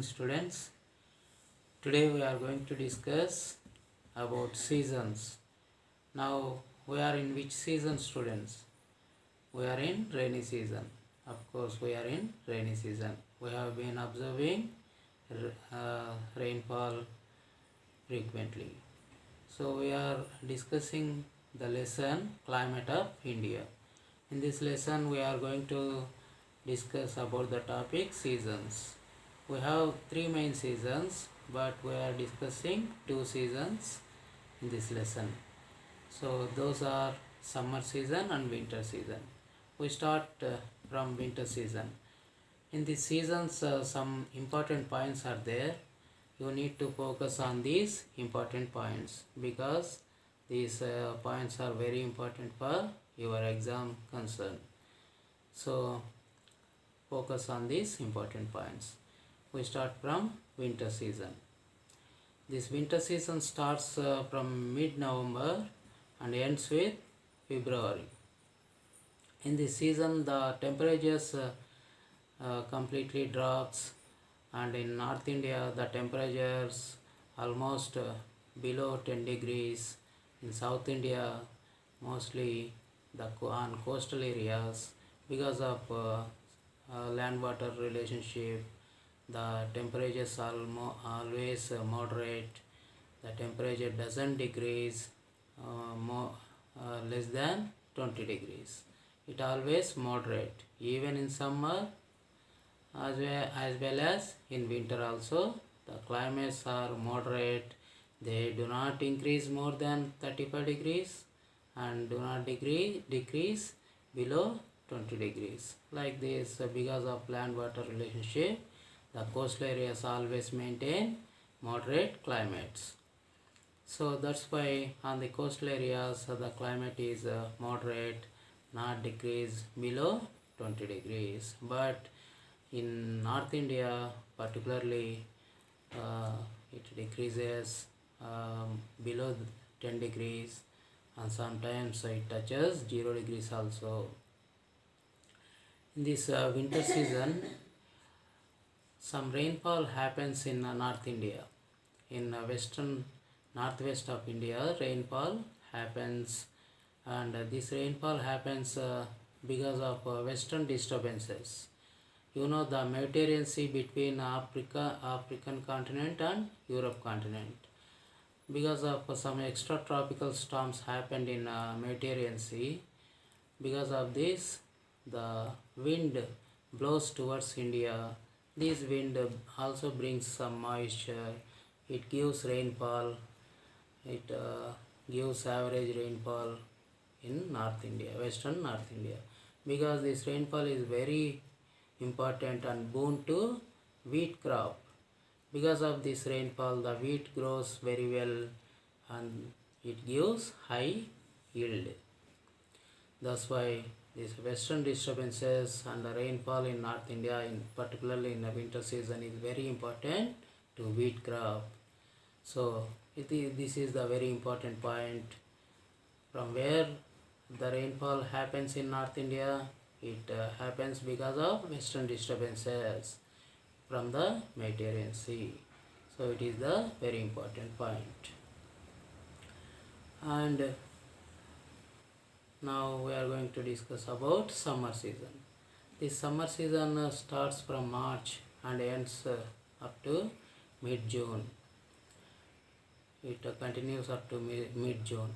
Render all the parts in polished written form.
evening, students. Today we are going to discuss about seasons. Now we are in which season, students? We are in rainy season. Of course, we are in rainy season. We have been observing rainfall frequently. So we are discussing the lesson Climate of India. In this lesson, we are going to discuss about the topic seasons. We have three main seasons, but we are discussing two seasons in this lesson. So those are summer season and winter season. We start from winter season. In these seasons, some important points are there. You need to focus on these important points because these points are very important for your exam concern. So focus on these important points. We start from winter season. This winter season starts from mid-November and ends with February. In this season, the temperatures completely drops, and in North India, the temperatures almost below 10 degrees. In South India, mostly on coastal areas, because of land-water relationship, the temperatures always moderate. The temperature doesn't decrease less than 20 degrees. It always moderate, even in summer as well as in winter also. The climates are moderate. They do not increase more than 35 degrees and do not decrease below 20 degrees. Like this, because of land-water relationship, the coastal areas always maintain moderate climates. So that's why on the coastal areas the climate is moderate, not decrease below 20 degrees. But in North India particularly, it decreases below 10 degrees, and sometimes it touches 0 degrees also. In this winter season, some rainfall happens in North India. In western northwest of India, rainfall happens, and this rainfall happens because of western disturbances. You know, the Mediterranean Sea between African continent and Europe continent. Because of some extratropical storms happened in Mediterranean Sea, because of this, the wind blows towards India. This wind also brings some moisture. It gives rainfall. It gives average rainfall in North India, western North India. Because this rainfall is very important and boon to wheat crop. Because of this rainfall, the wheat grows very well and it gives high yield. That's why these western disturbances and the rainfall in North India, particularly in the winter season, is very important to wheat crop. So this is the very important point. From where the rainfall happens in North India, it happens because of western disturbances from the Mediterranean Sea. So it is the very important point. And now we are going to discuss about summer season. This summer season starts from March and ends up to mid-June. It continues up to mid-June.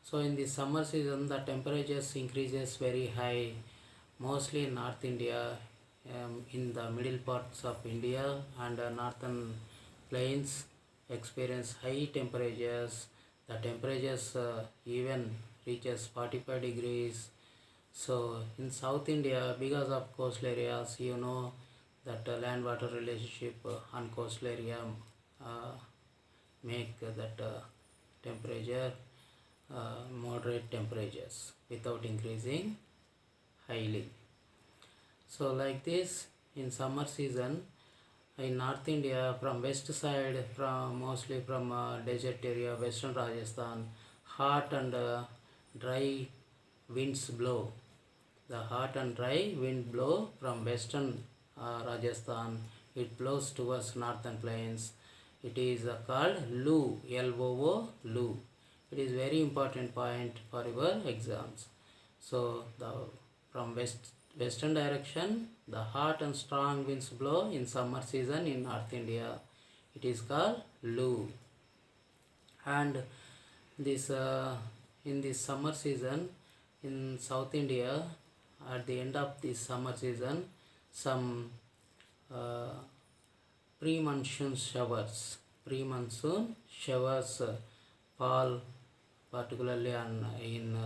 So in the summer season, the temperatures increases very high, mostly in North India, in the middle parts of India and northern plains experience high temperatures. The temperatures even reaches 45 degrees. So in South India, because of coastal areas, you know that land-water relationship on coastal area make that temperature moderate temperatures without increasing highly. So like this, in summer season in North India, from west side, mostly from desert area, western Rajasthan, hot and dry winds blow. The hot and dry wind blow from western Rajasthan it blows towards northern plains. It is called Lu, L-O-O, Lu. It is very important point for your exams. So from western direction, the hot and strong winds blow in summer season in North India. It is called Lu. And this in this summer season in South India, at the end of this summer season, some pre-monsoon showers fall, particularly in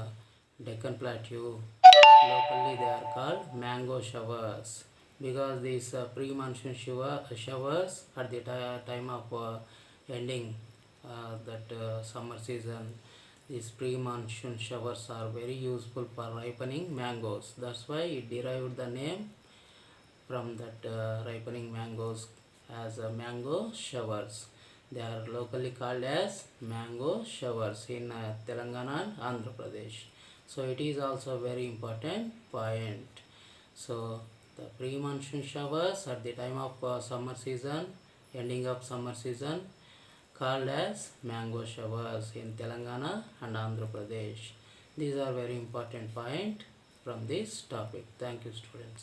Deccan Plateau. Locally they are called mango showers, because these pre-monsoon showers at the time of ending that summer season, these pre-monsoon showers are very useful for ripening mangoes. That's why it derived the name from that ripening mangoes as mango showers. They are locally called as mango showers in Telangana and Andhra Pradesh. So it is also a very important point. So the pre-monsoon showers at the time of summer season, ending of summer season, called as mango showers in Telangana and Andhra Pradesh. These are very important point from this topic. Thank you, students.